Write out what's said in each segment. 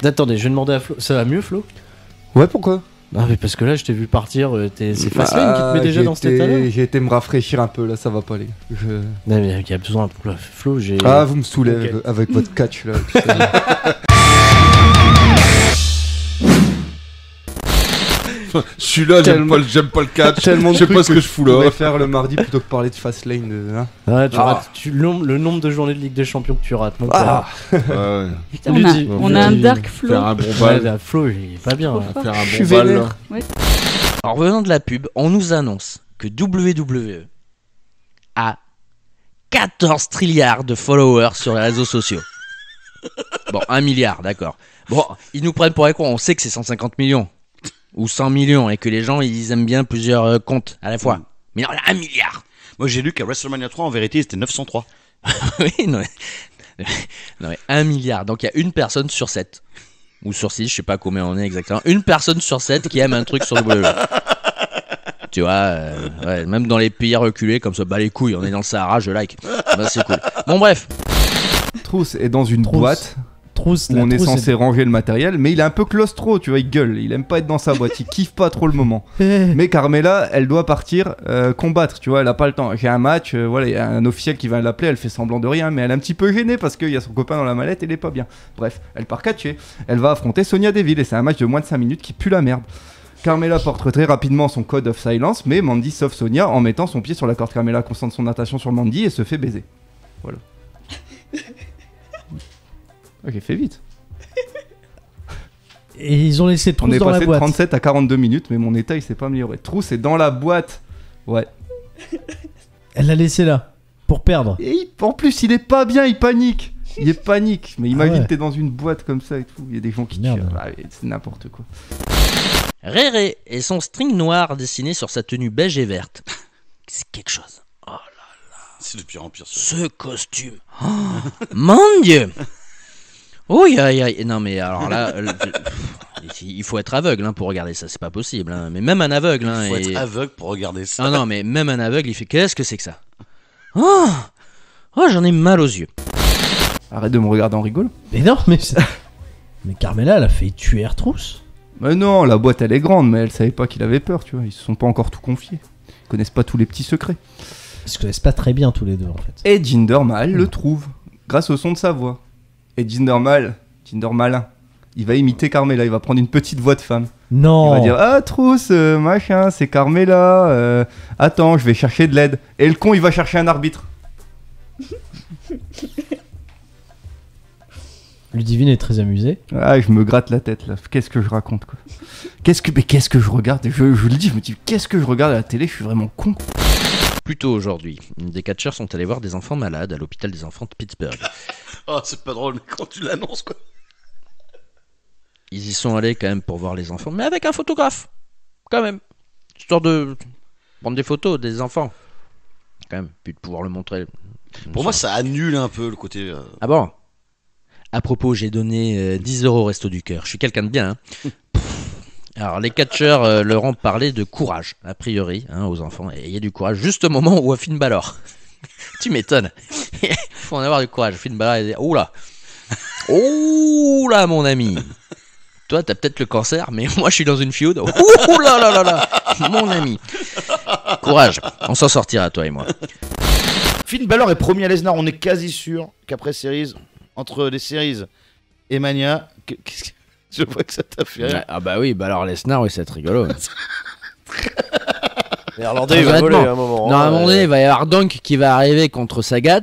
Attendez, je vais demander à Flo. Ça va mieux, Flo? Ouais, pourquoi? Non, mais parce que là, je t'ai vu partir. C'est Fastlane qui te met déjà dans cet état-là. J'ai été me rafraîchir un peu, là, ça va pas, les gars. Non, mais il y a besoin de Flo, j'ai. Ah, vous me saoulez Okay. avec votre catch, là. Celui-là, j'aime pas le catch. Tellement de Je sais trucs pas ce que je fous là. pourrais faire le mardi plutôt que parler de Fastlane. Hein. Ouais, tu rates le nombre de journées de Ligue des Champions que tu rates. Mon Ah. Ouais. Putain, on a un dark flow. Faire un bon Ouais, bal. Flo, il est pas bien. Trop Là. fort. Faire un Je suis bon bal. vénère. là. En revenant de la pub, on nous annonce que WWE a 14 trilliards de followers sur les réseaux sociaux. Bon, 1 milliard, d'accord. Bon, ils nous prennent pour quoi? On sait que c'est 150 millions ou 100 millions et que les gens ils aiment bien plusieurs comptes à la fois. Mais non, 1 milliard. Moi j'ai lu qu'à WrestleMania 3 en vérité c'était 903. Oui, non mais 1 milliard. Donc il y a une personne sur 7 ou sur 6, je sais pas combien on est exactement. Une personne sur 7 qui aime un truc sur WWE. Tu vois, ouais, même dans les pays reculés comme ça, bah les couilles, on est dans le Sahara, je like. Bah, c'est cool. Bon bref, Trousse est dans une boîte Trousse, où on est censé ranger le matériel, mais il est un peu claustro, tu vois, il gueule, il aime pas être dans sa boîte, il kiffe pas trop le moment. Mais Carmella, elle doit partir combattre, tu vois, elle a pas le temps. J'ai un match, voilà, il y a un officiel qui va l'appeler, elle fait semblant de rien, mais elle est un petit peu gênée parce qu'il y a son copain dans la mallette et il est pas bien. Bref, elle part catcher, elle va affronter Sonya Deville et c'est un match de moins de 5 minutes qui pue la merde. Carmella porte très rapidement son code of silence, mais Mandy sauve Sonya en mettant son pied sur la corde. Carmella concentre son attention sur Mandy et se fait baiser. Voilà. Ok, fait vite. Et ils ont laissé On Trousse est dans la passé de boîte. 37 à 42 minutes, mais mon état il s'est pas amélioré. Trousse est dans la boîte. Ouais. Elle l'a laissé là. Pour perdre. Et en plus, il est pas bien, il panique. Il est panique. Mais imagine, ouais. t'es dans une boîte comme ça et tout. Il y a des gens qui Merde. tirent. Ah, c'est n'importe quoi. Réré et son string noir dessiné sur sa tenue beige et verte. C'est quelque chose. C'est de pire en pire. Ce costume. Oh, mon Dieu. Oui, aïe, aïe. Non, mais alors là, il faut être aveugle pour regarder ça. C'est pas possible. Hein. Mais même un aveugle. Il faut être aveugle pour regarder ça. Non, non, mais même un aveugle, il fait qu'est-ce que c'est que ça? Oh, j'en ai mal aux yeux. Arrête de me regarder en rigolant. Mais non, mais. Mais Carmella, elle a fait tuer Trousse. Mais non, la boîte elle est grande, mais elle savait pas qu'il avait peur, tu vois. Ils se sont pas encore tout confiés. Ils connaissent pas tous les petits secrets. Ils se connaissent pas très bien tous les deux en fait. Et Jinder Mahal le trouve grâce au son de sa voix. Et Jinder Malin, il va imiter Carmella, il va prendre une petite voix de femme. Non. Il va dire ah Trousse, machin, c'est Carmella. Attends, je vais chercher de l'aide. Et le con, il va chercher un arbitre. Ludivine est très amusée. Ah, je me gratte la tête là. Qu'est-ce que je raconte quoi? Qu'est-ce que je regarde? Je le dis, je me dis qu'est-ce que je regarde à la télé? Je suis vraiment con. Plus tôt aujourd'hui, des catcheurs sont allés voir des enfants malades à l'hôpital des enfants de Pittsburgh. Oh, c'est pas drôle, mais quand tu l'annonces, quoi. Ils y sont allés quand même pour voir les enfants, mais avec un photographe, quand même. Histoire de prendre des photos des enfants, quand même, puis de pouvoir le montrer. Pour moi, ça annule un peu le côté. Ah bon? À propos, j'ai donné 10 € au Resto du Cœur. Je suis quelqu'un de bien, hein. Alors, les catcheurs leur ont parlé de courage, a priori, aux enfants. Et il y a du courage juste au moment où Finn Balor. Tu m'étonnes. Il faut en avoir du courage. Finn Balor, il dit oula. Oula, mon ami. Toi, t'as peut-être le cancer, mais moi, je suis dans une feud. Oula là là là. Mon ami. Courage. On s'en sortira, toi et moi. Finn Balor est promis à Lesnar. On est quasi sûr qu'après Series, entre les Series et Mania, qu'est-ce que... Je vois que ça t'a fait rire. Ah bah oui, bah alors Lesnar, oui, c'est rigolo. Néerlandais, il va voler à un moment. Non, à un moment donné, il va y avoir Dunk qui va arriver contre Sagat.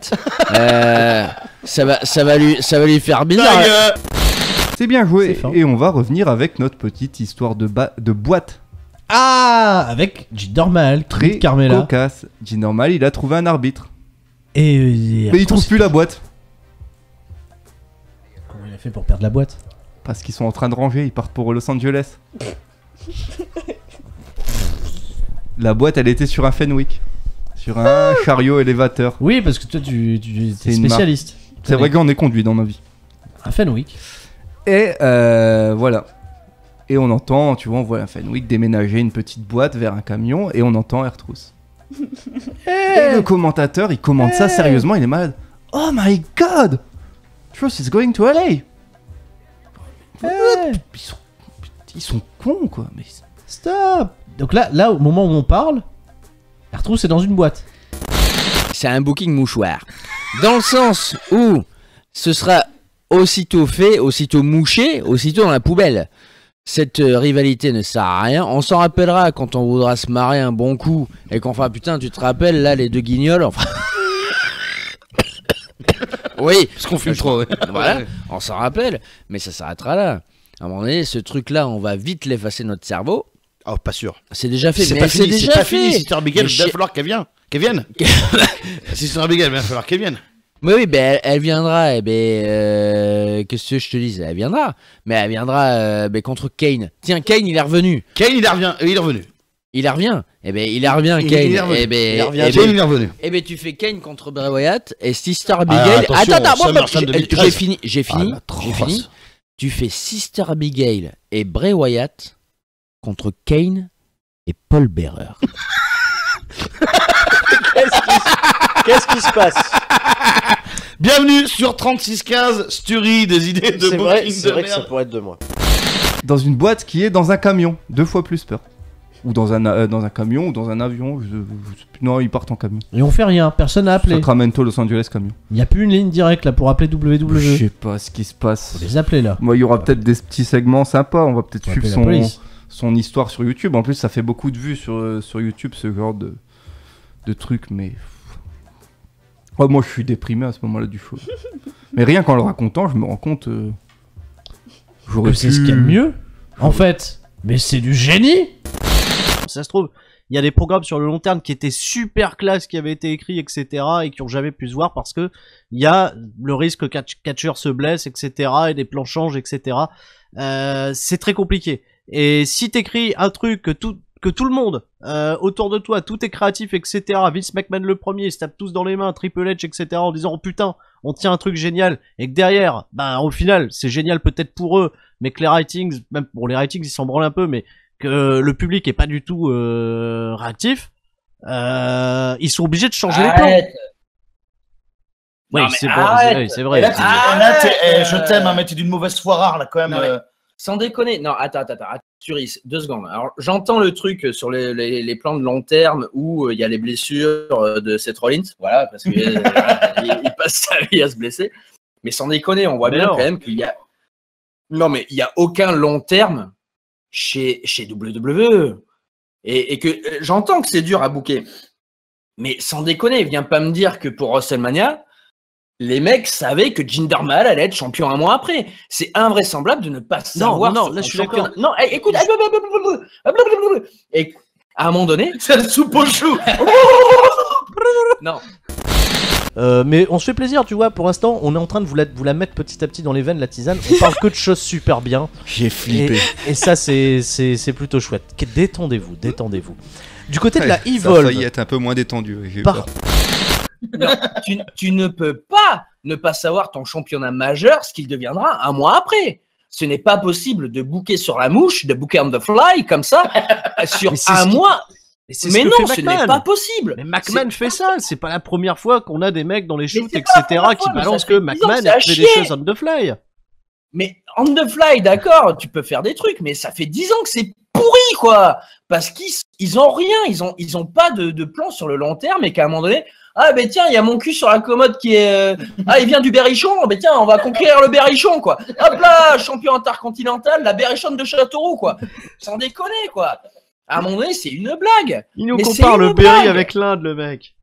Ça va lui faire bizarre. C'est bien joué. C'est fort. Et on va revenir avec notre petite histoire de boîte Ah, avec Jinder Mahal, très Carmella. cocasse. Jinder Mahal, il a trouvé un arbitre. Et Mais il trouve plus la boîte. Comment il a fait pour perdre la boîte? Parce qu'ils sont en train de ranger, ils partent pour Los Angeles. La boîte, elle était sur un Fenwick. Sur un chariot élévateur. Oui, parce que toi, tu C'est es une spécialiste. C'est vrai que j'en ai conduit dans ma vie. Un Fenwick. Et voilà. Et on entend, tu vois, on voit un Fenwick déménager une petite boîte vers un camion et on entend R-Trousse. Et le commentateur, il commente ça sérieusement, il est malade. Oh my god! Truth is going to LA! Ils sont cons, quoi. Mais... Stop. Donc là, au moment où on parle, elle retrouve c'est dans une boîte. C'est un booking mouchoir. Dans le sens où ce sera aussitôt fait, aussitôt mouché, aussitôt dans la poubelle. Cette rivalité ne sert à rien. On s'en rappellera quand on voudra se marrer un bon coup et qu'on fera putain, tu te rappelles là les deux guignols, enfin. Oui, Parce qu'on fume trop. Ouais. voilà, on s'en rappelle, mais ça s'arrêtera là. À un moment donné, ce truc-là, on va vite l'effacer de notre cerveau. Oh, pas sûr. C'est déjà fait, C'est mais pas c'est fini, déjà c'est pas fait. fini. Sister Abigail, Mais il va falloir qu'elle vienne. Sister Abigail, il va falloir qu'elle vienne. Mais oui, ben elle viendra, et ben qu'est-ce que je te dis, elle viendra. Mais elle viendra contre Kane. Tiens, Kane, il est revenu. Kane, il est revenu. Il revient. Eh ben il revient, Kane. Il est revenu. Eh ben, Il revient. Kane, il est revenu. Eh ben tu fais Kane contre Bray Wyatt et Sister Abigail. attention, Attends, SummerSlam j'ai 2013. fini. J'ai fini. Tu fais Sister Abigail et Bray Wyatt contre Kane et Paul Bearer. Qu'est-ce qui se passe? Bienvenue sur 3615, Sturi, des idées de C'est vrai, booking c'est de vrai que ça merde. pourrait être de moi. Dans une boîte qui est dans un camion, 2 fois plus peur. Ou dans un camion, ou dans un avion. Non, ils partent en camion. Et on fait rien, personne n'a appelé. Sacramento, Los Angeles, camion. Il n'y a plus une ligne directe là pour appeler Je WWE. sais pas ce qui se passe. Faut les appeler là. Moi, il y aura peut-être des petits segments sympas. On va peut-être Faut suivre appeler la police. son histoire sur YouTube. En plus, ça fait beaucoup de vues sur YouTube, ce genre de trucs. Mais oh, moi, je suis déprimé à ce moment-là du show. Mais rien qu'en le racontant, je me rends compte. J'aurais Que c'est pu... ce qu'il y a de mieux. En fait, mais c'est du génie. Ça se trouve, il y a des programmes sur le long terme qui étaient super classe, qui avaient été écrits, etc., et qui ont jamais pu se voir parce que il y a le risque que catcheur se blesse, etc., et des plans changent, etc. C'est très compliqué. Et si t'écris un truc que tout le monde autour de toi, tout est créatif, etc. Vince McMahon le premier, ils se tapent tous dans les mains, Triple H, etc. en disant oh putain, on tient un truc génial, et que derrière, bah au final, c'est génial peut-être pour eux, mais que les ratings, même pour les ratings, ils s'en branlent un peu, mais que le public est pas du tout réactif, ils sont obligés de changer les plans. Oui, c'est bon, c'est vrai. Et là, je t'aime, hein, mais t'es d'une mauvaise foi rare, là, quand même. Non, mais sans déconner, non, attends, Turis, 2 secondes. Alors, j'entends le truc sur les plans de long terme où il y a les blessures de Seth Rollins, voilà, parce qu'il il passe sa vie à se blesser. Mais sans déconner, on voit bien quand même qu'il y a. Non, mais il n'y a aucun long terme chez WWE. Et que j'entends que c'est dur à booker. Mais sans déconner, viens pas me dire que pour WrestleMania, les mecs savaient que Jinder Mahal allait être champion un mois après. C'est invraisemblable de ne pas savoir. Non, là je suis d'accord. Non, écoute. Et à un moment donné, C'est la soupe au chou. non. Mais on se fait plaisir, tu vois. Pour l'instant, on est en train de vous la mettre petit à petit dans les veines, la tisane. On parle que de choses super bien. J'ai flippé. Et ça, c'est plutôt chouette. Détendez-vous. Du côté de la Ça a Evolve. failli être un peu moins détendu. J'ai eu Par- peur. Non, tu ne peux pas ne pas savoir ton championnat majeur, ce qu'il deviendra un mois après. Ce n'est pas possible de booker sur la mouche, de booker on the fly comme ça sur Mais c'est un ce qui- mois. c'est Mais ce que non, fait ce McMahon. n'est pas possible. Mais McMahon fait ça. C'est pas la première fois qu'on a des mecs dans les shoots, c'est pas la etc., première qui fois, mais balancent ça que fait 10 ans McMahon que ça a a fait des chié. choses on the fly. Mais on the fly, d'accord, tu peux faire des trucs, mais ça fait 10 ans que c'est pourri, quoi. Parce qu'ils ont rien, ils ont pas de plan sur le long terme et qu'à un moment donné, ah ben tiens, il y a mon cul sur la commode qui est... Ah, il vient du Berrichon, ben tiens, on va conquérir le Berrichon, quoi. Hop là, champion intercontinental, la Berrichonne de Châteauroux, quoi. Sans déconner, quoi. À un moment donné, c'est une blague. Il nous Mais compare c'est le une Berry blague. avec l'Inde, le mec.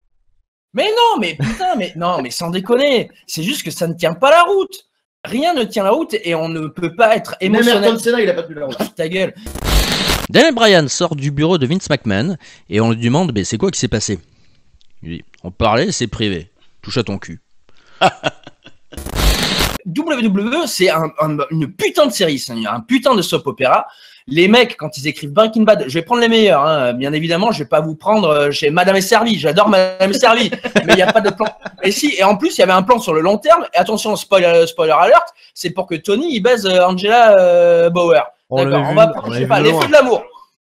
Mais non, mais putain, mais sans déconner. C'est juste que ça ne tient pas la route. Rien ne tient la route et on ne peut pas être Même émotionnel. Ayrton Senna, il a pas pu la route. Ta gueule. Daniel Bryan sort du bureau de Vince McMahon et on lui demande c'est quoi qui s'est passé. Il dit on parlait, c'est privé. Touche à ton cul. WWE, c'est une putain de série, c'est un putain de soap opéra. Les mecs, quand ils écrivent Breaking Bad, je vais prendre les meilleurs, hein. Bien évidemment, je vais pas vous prendre chez Madame est servie, j'adore Madame est servie, mais il n'y a pas de plan. Et si, et en plus, il y avait un plan sur le long terme, et attention, spoiler alert, c'est pour que Tony, il baise Angela Bauer. D'accord, on va, je sais pas, les feux de l'amour.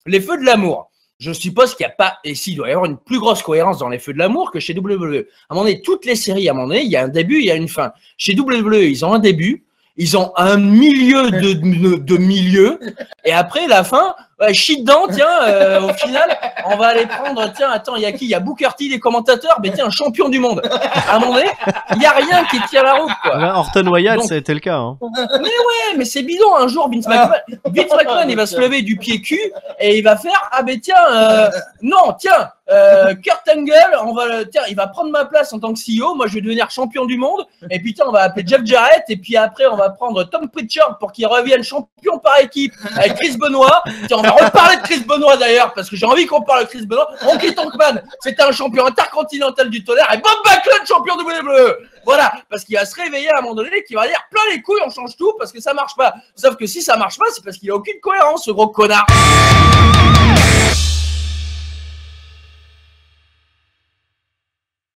Les feux de l'amour. Je suppose qu'il n'y a pas, et s'il doit y avoir une plus grosse cohérence dans les feux de l'amour que chez WWE. À un moment donné, toutes les séries, à un moment donné, il y a un début, il y a une fin. Chez WWE, ils ont un début, Ils ont un milieu de milieu. Et après, la fin, chie dedans, tiens, au final, on va aller prendre, tiens, attends, il y a qui? Il y a Booker T, les commentateurs, mais tiens, champion du monde. À un moment donné, il n'y a rien qui tient la route, quoi. Là, Orton Wyatt, Donc- ça a été le cas. Hein. Mais ouais, mais c'est bidon. Un jour, Vince McMahon, il va se lever du pied cul et il va faire, ah ben tiens, non, tiens, Kurt Angle, tiens, il va prendre ma place en tant que CEO. Moi, je vais devenir champion du monde. Et puis, tiens, on va appeler Jeff Jarrett. Et puis après, on va prendre Tom Pritchard pour qu'il revienne champion par équipe avec Chris Benoit. Tiens, on va reparler de Chris Benoit d'ailleurs parce que j'ai envie qu'on parle de Chris Benoit. Honky Tonk Man, c'était un champion intercontinental du tonnerre et Bob Backlund, champion WWE. Voilà, parce qu'il va se réveiller à un moment donné, qu'il va dire plein les couilles, on change tout parce que ça marche pas. Sauf que si ça marche pas, c'est parce qu'il a aucune cohérence, ce gros connard.